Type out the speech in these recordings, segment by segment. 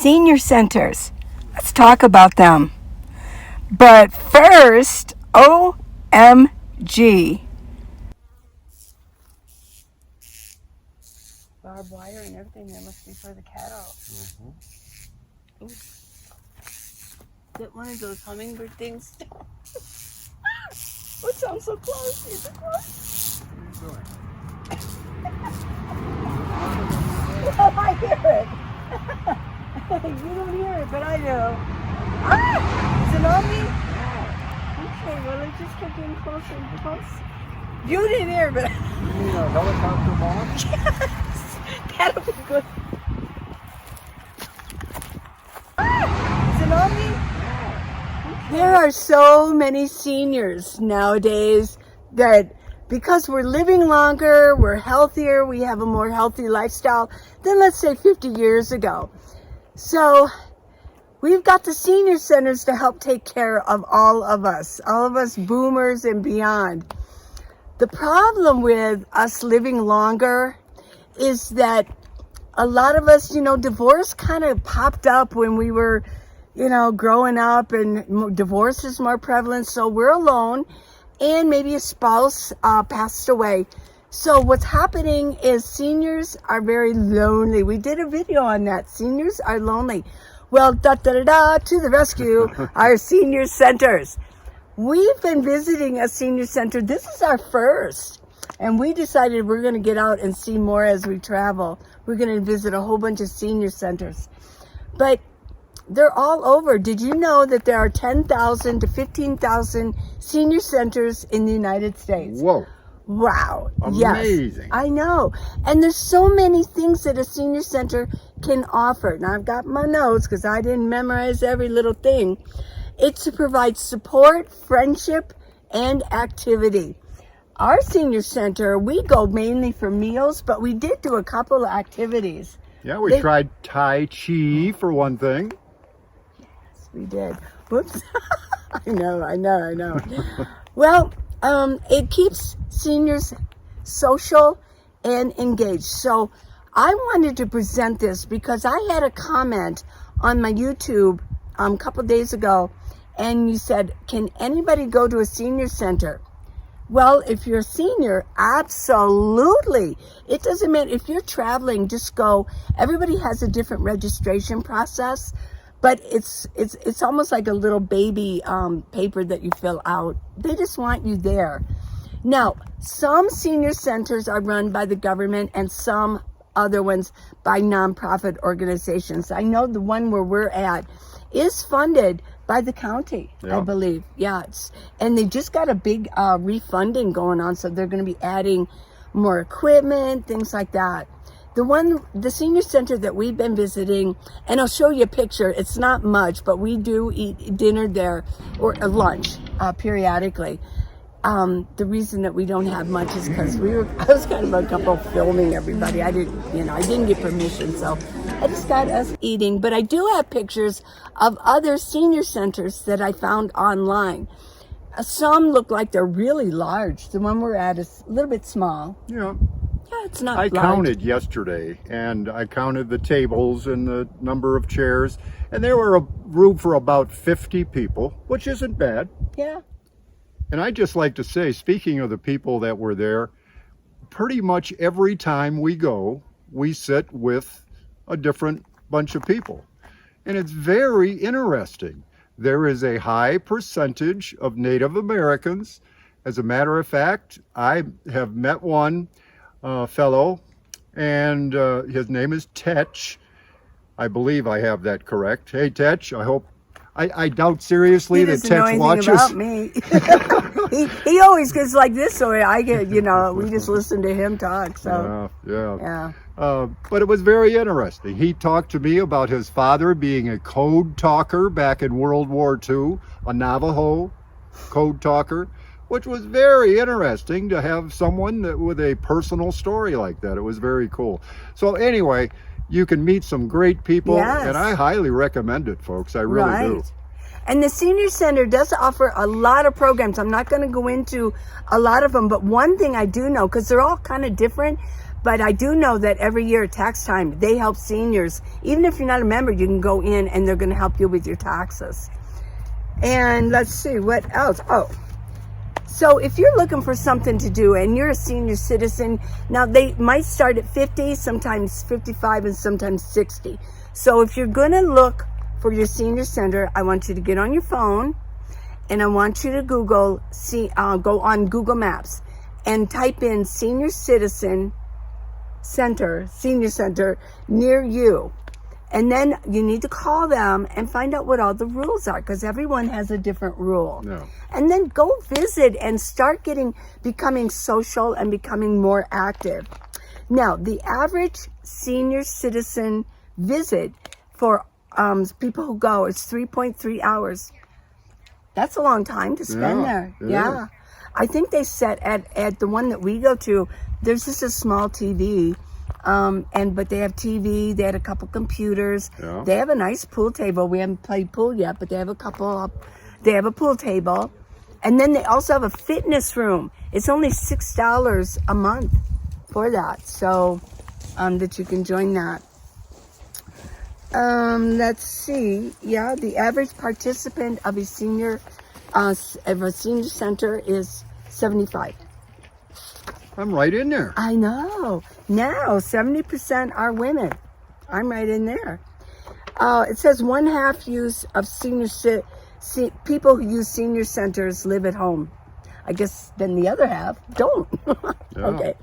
senior centers. Let's talk about them. But first, OMG. Barbed wire and everything, that must be for the cattle. Mm-hmm. Is it one of those hummingbird things? Oh, it sounds so close. Is it close? What are you doing? Well, I hear it. You don't hear it, but I do. Ah! Is it on me? Okay, well, it just kept getting closer and closer. You didn't hear it, but... You mean a helicopter launch? Yes! That'll be good. Ah! Is it on me? There are so many seniors nowadays that because we're living longer, we're healthier, we have a more healthy lifestyle than, let's say, 50 years ago. So we've got the senior centers to help take care of all of us boomers and beyond. The problem with us living longer is that a lot of us, divorce kind of popped up when we were, growing up, and divorce is more prevalent. So we're alone, and maybe a spouse passed away. So what's happening is seniors are very lonely. We did a video on that. Seniors are lonely. Well, to the rescue, our senior centers. We've been visiting a senior center. This is our first. And we decided we're going to get out and see more as we travel. We're going to visit a whole bunch of senior centers. But they're all over. Did you know that there are 10,000 to 15,000 senior centers in the United States? Whoa. Wow. Amazing. Yes, I know. And there's so many things that a senior center can offer. Now, I've got my notes because I didn't memorize every little thing. It's to provide support, friendship, and activity. Our senior center, we go mainly for meals, but we did do a couple of activities. Yeah, we tried Tai Chi for one thing. Yes, we did. Whoops. I know. Well, it keeps seniors social and engaged. So I wanted to present this because I had a comment on my YouTube a couple days ago, and you said, can anybody go to a senior center? Well, if you're a senior, absolutely. It doesn't matter. If you're traveling, just go. Everybody has a different registration process, but it's almost like a little baby paper that you fill out. They just want you there. Now, some senior centers are run by the government and some other ones by nonprofit organizations. I know the one where we're at is funded by the county, I believe. Yeah, and they just got a big refunding going on, so they're going to be adding more equipment, things like that. The senior center that we've been visiting, and I'll show you a picture. It's not much, but we do eat dinner there or lunch periodically. The reason that we don't have much is because I was kind of uncomfortable filming everybody. I didn't get permission, so I just got us eating. But I do have pictures of other senior centers that I found online. Some look like they're really large. The one we're at is a little bit small. Yeah. Yeah, it's not I large. counted yesterday, and I counted the tables and the number of chairs, and there were room for about 50 people, which isn't bad. Yeah. And I'd just like to say, speaking of the people that were there, pretty much every time we go, we sit with a different bunch of people. And it's very interesting. There is a high percentage of Native Americans. As a matter of fact, I have met one fellow, and his name is Tetch. I believe I have that correct. Hey, Tetch, I doubt seriously that Tetch watches. About me. he always gets like this, so I get, we just listen to him talk. So yeah. But it was very interesting. He talked to me about his father being a code talker back in World War II, a Navajo code talker, which was very interesting to have someone with a personal story like that. It was very cool. So anyway, you can meet some great people, and I highly recommend it, folks. I really do. And the Senior Center does offer a lot of programs. I'm not going to go into a lot of them, but one thing I do know, because they're all kind of different, But I do know that every year at tax time, they help seniors. Even if you're not a member, you can go in and they're going to help you with your taxes. And let's see, what else? Oh, so if you're looking for something to do and you're a senior citizen, now they might start at 50, sometimes 55, and sometimes 60. So if you're going to look for your senior center, I want you to get on your phone and I want you to go on Google Maps and type in senior center near you. And then you need to call them and find out what all the rules are, because everyone has a different rule. Yeah. And then go visit and start becoming social and becoming more active. Now, the average senior citizen visit for people who go is 3.3 hours. That's a long time to spend there. Yeah. I think they set at the one that we go to, there's just a small TV. But they have TV, they had a couple computers, they have a nice pool table. We haven't played pool yet, but they have they have a pool table. And then they also have a fitness room. It's only $6 a month for that. So, that you can join that. Let's see. Yeah, the average participant of a senior center is 75. I'm right in there. I know. Now, 70% are women. I'm right in there. It says 1/2 use of people who use senior centers live at home. I guess then the other half don't. Okay.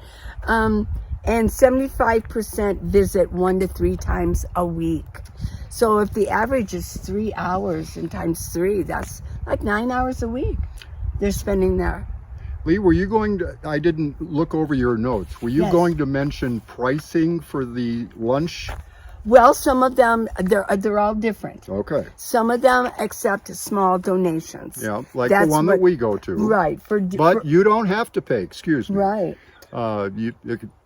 And 75% visit 1 to 3 times a week. So if the average is 3 hours and times 3, that's like 9 hours a week they're spending there. Lee, were you going to, I didn't look over your notes, were you going to mention pricing for the lunch? Well, some of them, they're all different. Okay. Some of them accept small donations. Yeah, like the one that we go to. Right. But you don't have to pay, excuse me. Right.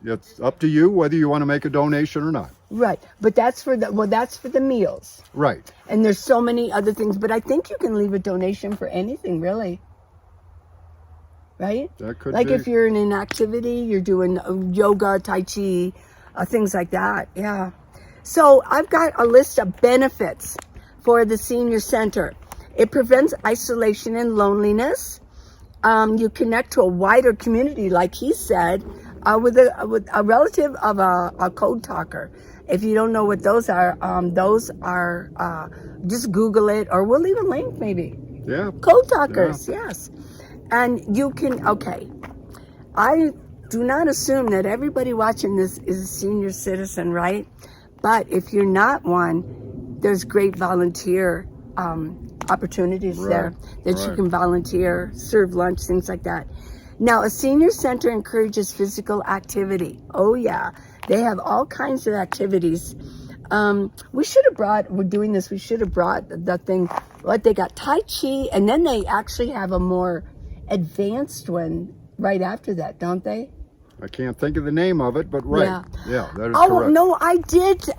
It's up to you whether you want to make a donation or not. Right. But that's for the meals. Right. And there's so many other things, but I think you can leave a donation for anything, really. Right? That could like be. If you're in an activity, you're doing yoga, tai chi, things like that. Yeah. So I've got a list of benefits for the senior center. It prevents isolation and loneliness. You connect to a wider community, like he said, with a relative of a code talker. If you don't know what those are just Google it, or we'll leave a link maybe. Yeah. Code talkers, yes. And you can, I do not assume that everybody watching this is a senior citizen, right? But if you're not one, there's great volunteer opportunities there that you can volunteer, serve lunch, things like that. Now, a senior center encourages physical activity. Oh, yeah. They have all kinds of activities. We should have brought the thing, they got Tai Chi, and then they actually have a more advanced one right after that, don't they? I can't think of the name of it, but right. Yeah, that is correct. correct. No, I did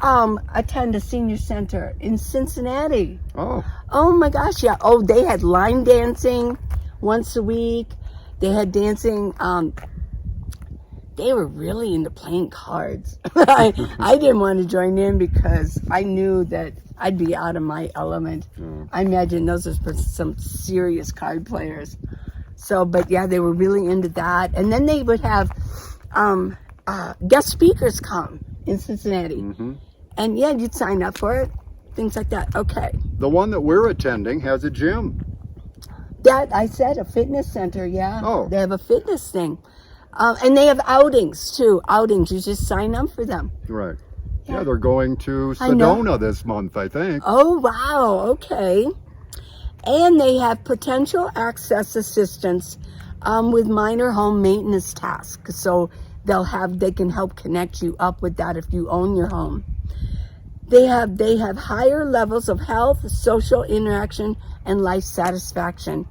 attend a senior center in Cincinnati. Oh my gosh, yeah. Oh, they had line dancing once a week. They had dancing. They were really into playing cards. I didn't want to join in because I knew that I'd be out of my element. I imagine those are for some serious card players. So, but yeah, they were really into that. And then they would have guest speakers come in Cincinnati. And yeah, you'd sign up for it, things like that. Okay. The one that we're attending has a gym. That, I said, a fitness center, yeah. Oh. They have a fitness thing. And they have outings, too. Outings, you just sign up for them. Right. Yeah, they're going to Sedona this month, I think. Oh, wow, okay. And they have potential access assistance with minor home maintenance tasks. So they can help connect you up with that if you own your home. They have higher levels of health, social interaction, and life satisfaction.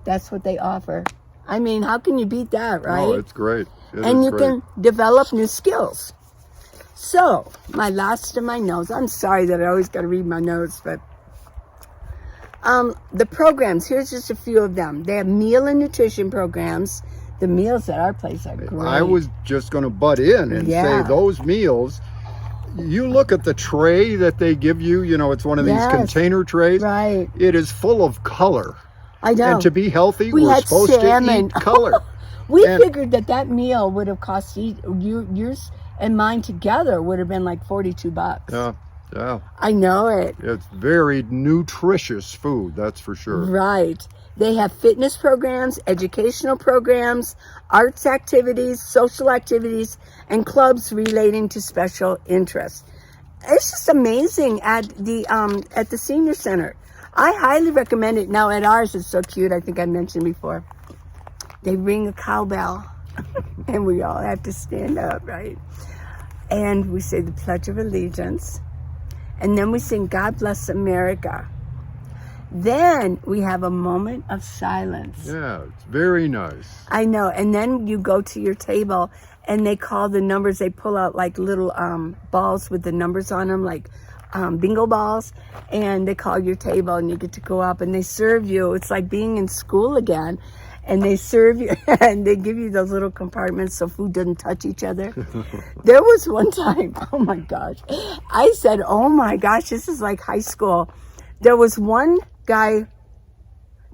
That's what they offer. I mean, how can you beat that, right? Oh, it's great. And you can develop new skills. So, my last of my notes. I'm sorry that I always got to read my notes, but the programs, here's just a few of them. They have meal and nutrition programs. the meals at our place are great. I was just going to butt in and Yeah. say those meals, you look at the tray that they give you, you know, it's one of these Yes. container trays. Right. It is full of color. I know. And to be healthy, We we're had supposed salmon. to eat color. We And- figured that meal would have cost yours and mine together would have been like $42. Yeah, yeah. I know it. It's very nutritious food, that's for sure. Right. They have fitness programs, educational programs, arts activities, social activities, and clubs relating to special interests. It's just amazing at the senior center. I highly recommend it. Now at ours, it's so cute. I think I mentioned before. They ring a cowbell, and we all have to stand up, right? And we say the Pledge of Allegiance, and then we sing God Bless America. Then we have a moment of silence. Yeah, it's very nice. I know. And then you go to your table and they call the numbers. They pull out like little balls with the numbers on them, like bingo balls. And they call your table and you get to go up and they serve you. It's like being in school again. And they serve you and they give you those little compartments so food doesn't touch each other. There was one time, oh my gosh. I said, oh my gosh, this is like high school. There was one guy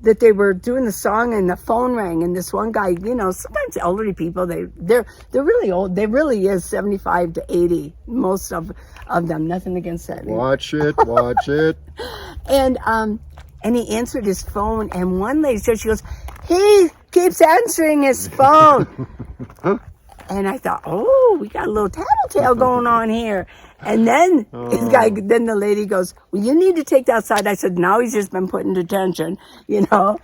that they were doing the song and the phone rang, and this one guy, you know, sometimes elderly people, they're really old. They really is 75 to 80, most of them. Nothing against that. Watch it, watch it. And he answered his phone, and one lady said, she goes, he keeps answering his phone. And I thought, oh, we got a little tattletale going on here. And then then the lady goes, well, you need to take that outside. I said, now he's just been put in detention, you know.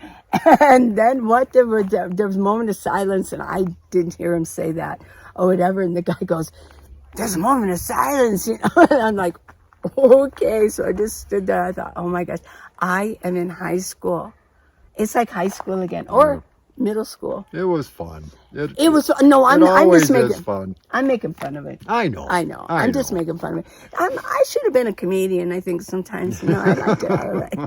And then there was a moment of silence, and I didn't hear him say that or whatever. And the guy goes, there's a moment of silence, you know. And I'm like, okay. So I just stood there. I thought, oh my gosh, I am in high school. It's like high school again, or middle school. It was fun. It was no. I'm always just making is fun. I'm making fun of it. I know. I'm just making fun of it. I should have been a comedian. I think sometimes, you know, I like it all right.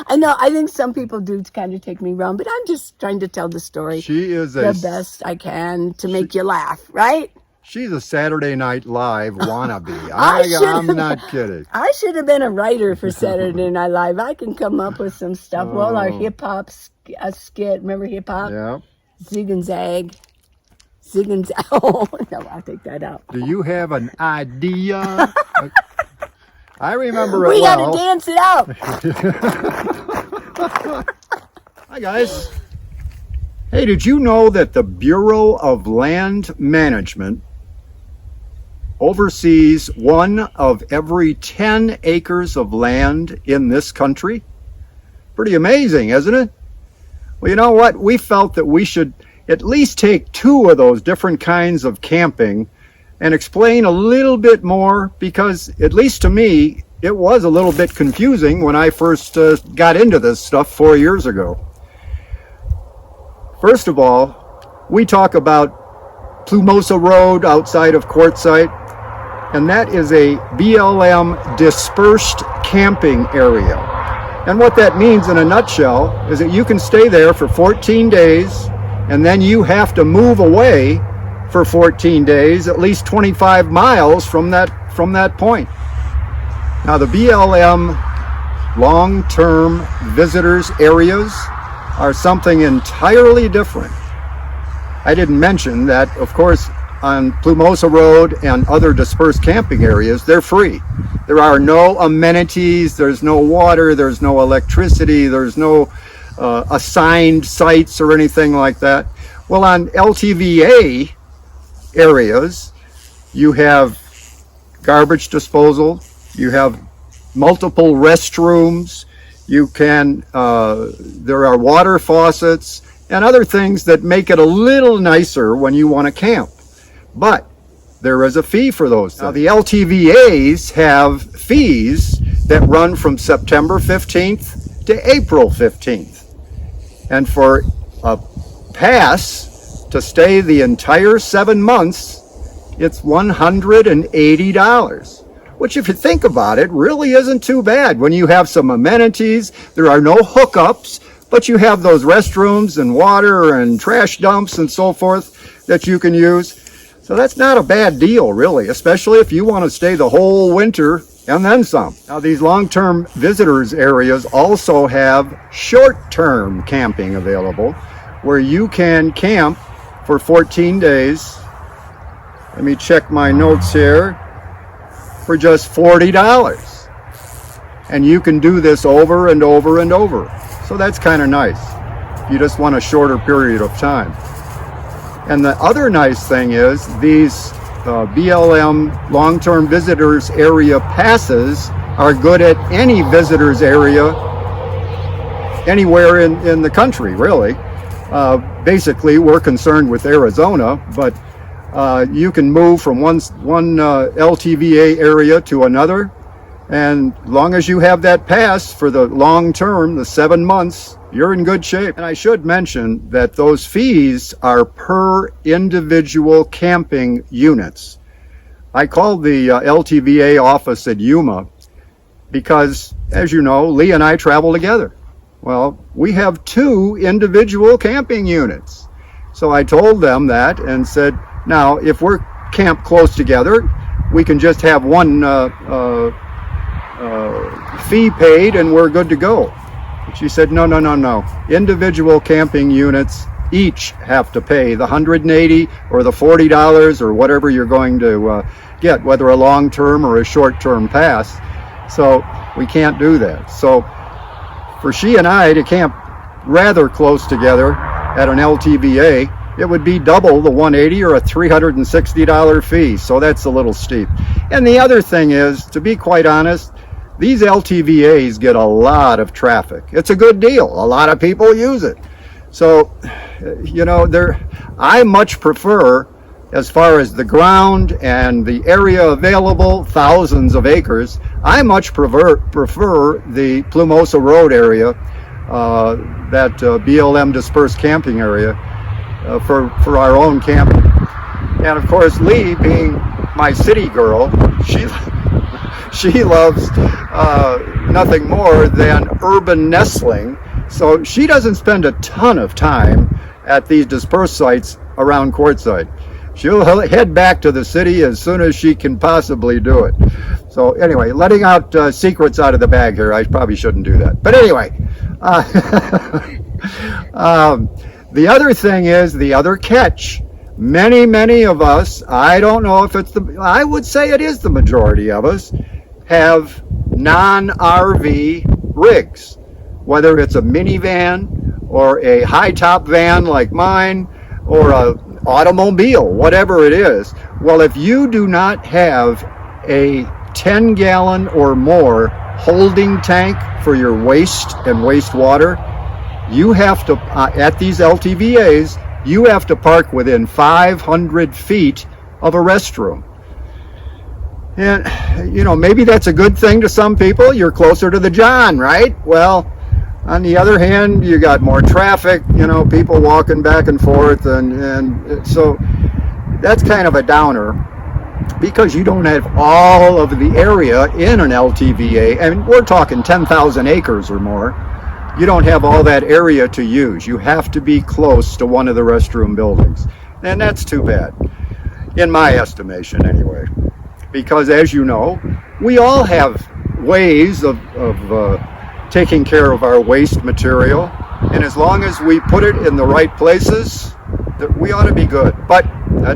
I know. I think some people do kind of take me wrong, but I'm just trying to tell the story. She is the best I can to make you laugh, right? She's a Saturday Night Live wannabe. I'm not kidding. I should have been a writer for Saturday Night Live. I can come up with some stuff. Well, our hip hop skit. Remember hip hop? Yeah. Zig and Zag. Zig and Zag. Oh, no, I'll take that out. Do you have an idea? I remember it We well. gotta dance it out. Hi, guys. Hey, did you know that the Bureau of Land Management oversees 1 of every 10 acres of land in this country? Pretty amazing, isn't it? Well, you know what? We felt that we should at least take 2 of those different kinds of camping and explain a little bit more, because at least to me, it was a little bit confusing when I first got into this stuff 4 years ago. First of all, we talk about Plumosa Road outside of Quartzsite, and that is a BLM dispersed camping area. And what that means in a nutshell is that you can stay there for 14 days, and then you have to move away for 14 days, at least 25 miles from that point. Now, the BLM long-term visitors areas are something entirely different. I didn't mention that, of course, on Plumosa Road and other dispersed camping areas, they're free. There are no amenities, there's no water, there's no electricity, there's no assigned sites or anything like that. Well, on LTVA areas, you have garbage disposal, you have multiple restrooms, you can, there are water faucets and other things that make it a little nicer when you want to camp. But there is a fee for those things. Now, the LTVAs have fees that run from September 15th to April 15th. And for a pass to stay the entire 7 months, it's $180. Which, if you think about it, really isn't too bad when you have some amenities. There are no hookups, but you have those restrooms and water and trash dumps and so forth that you can use. So that's not a bad deal, really, especially if you want to stay the whole winter and then some. Now, these long-term visitors areas also have short-term camping available, where you can camp for 14 days. Let me check my notes here. For just $40. And you can do this over and over and over. So that's kind of nice. You just want a shorter period of time. And the other nice thing is these BLM long-term visitors area passes are good at any visitors area anywhere in the country, really. Basically, we're concerned with Arizona, but you can move from one LTVA area to another, and as long as you have that pass for the long term, the 7 months, you're in good shape. And I should mention that those fees are per individual camping units. I called the LTVA office at Yuma because, as you know, Lee and I travel together. Well, we have 2 individual camping units. So I told them that and said, now, if we're camped close together, we can just have one fee paid and we're good to go. But she said, no. Individual camping units each have to pay the $180 or the $40 or whatever you're going to get, whether a long-term or a short-term pass. So we can't do that. So for she and I to camp rather close together at an LTVA, it would be double the $180 or a $360 fee. So that's a little steep. And the other thing is, to be quite honest, these LTVAs get a lot of traffic. It's a good deal. A lot of people use it. So, you know, I much prefer, as far as the ground and the area available, thousands of acres, I much prefer the Plumosa Road area, that BLM dispersed camping area, for our own camping. And of course, Lee, being my city girl, she loves nothing more than urban nestling. So she doesn't spend a ton of time at these dispersed sites around Quartzsite. She'll head back to the city as soon as she can possibly do it. So anyway, letting out secrets out of the bag here. I probably shouldn't do that. But anyway, the other thing is, the other catch, many of us, I don't know if I would say it is the majority of us, have non-RV rigs, whether it's a minivan or a high-top van like mine or an automobile, whatever it is. Well, if you do not have a 10-gallon or more holding tank for your waste and wastewater, you have to, at these LTVAs, you have to park within 500 feet of a restroom. And, you know, maybe that's a good thing to some people. You're closer to the John, right? Well, on the other hand, you got more traffic, you know, people walking back and forth. And so that's kind of a downer, because you don't have all of the area in an LTVA. And we're talking 10,000 acres or more. You don't have all that area to use. You have to be close to one of the restroom buildings. And that's too bad, in my estimation anyway. Because as you know, we all have ways of taking care of our waste material. And as long as we put it in the right places, we ought to be good. But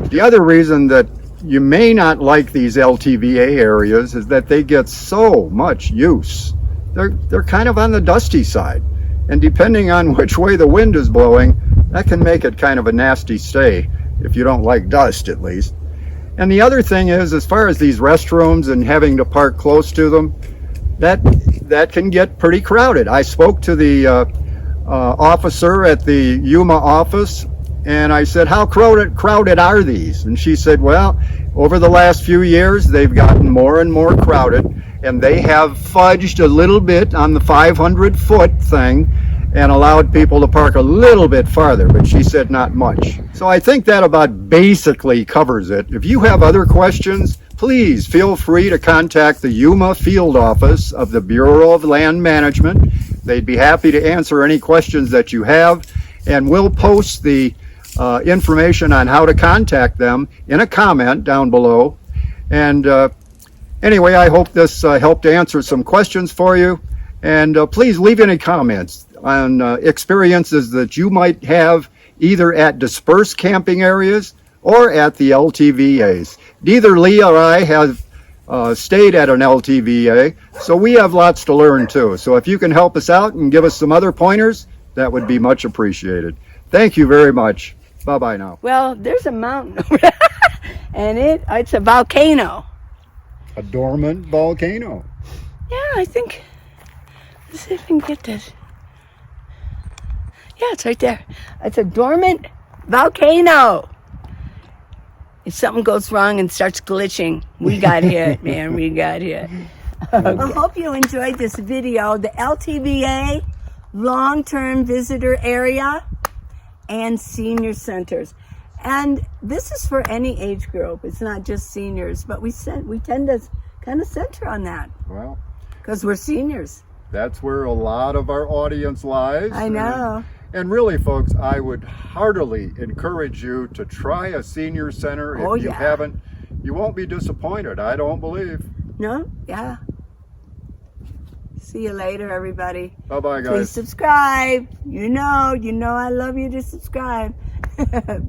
the other reason that you may not like these LTVA areas is that they get so much use. They're kind of on the dusty side, and depending on which way the wind is blowing, that can make it kind of a nasty stay, if you don't like dust at least. And the other thing is, as far as these restrooms and having to park close to them, that can get pretty crowded. I spoke to the officer at the Yuma office, and I said, how crowded are these? And she said, well, over the last few years, they've gotten more and more crowded, and they have fudged a little bit on the 500-foot thing and allowed people to park a little bit farther, but she said not much. So I think that about basically covers it. If you have other questions, please feel free to contact the Yuma field office of the Bureau of Land Management. They'd be happy to answer any questions that you have, and we'll post the information on how to contact them in a comment down below. And anyway, I hope this helped answer some questions for you. And please leave any comments on experiences that you might have either at dispersed camping areas or at the LTVAs. Neither Lee or I have stayed at an LTVA, so we have lots to learn too. So if you can help us out and give us some other pointers, that would be much appreciated. Thank you very much. Bye-bye now. Well, there's a mountain over there, and it's a volcano. A dormant volcano. Yeah, I think, let's see if I can get this. Yeah, it's right there. It's a dormant volcano. If something goes wrong and starts glitching, we got hit, man. We got hit. Okay. I hope you enjoyed this video. The LTVA, long-term visitor area, and senior centers. And this is for any age group. It's not just seniors, but we tend to kind of center on that. Well, because we're seniors. That's where a lot of our audience lies. I know. And really, folks, I would heartily encourage you to try a senior center. If you haven't, you won't be disappointed, I don't believe. No? Yeah. See you later, everybody. Bye-bye, guys. Please subscribe. You know I love you to subscribe.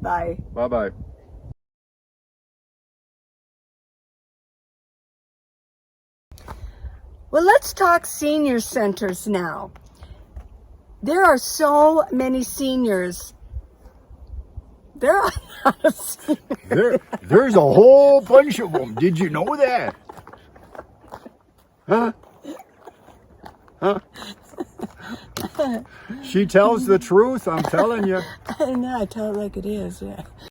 Bye. Bye-bye. Well, let's talk senior centers now. There are so many seniors. There are a lot of seniors. There's a whole bunch of them. Did you know that? Huh? Huh? She tells the truth, I'm telling you. I know, I tell it like it is, yeah.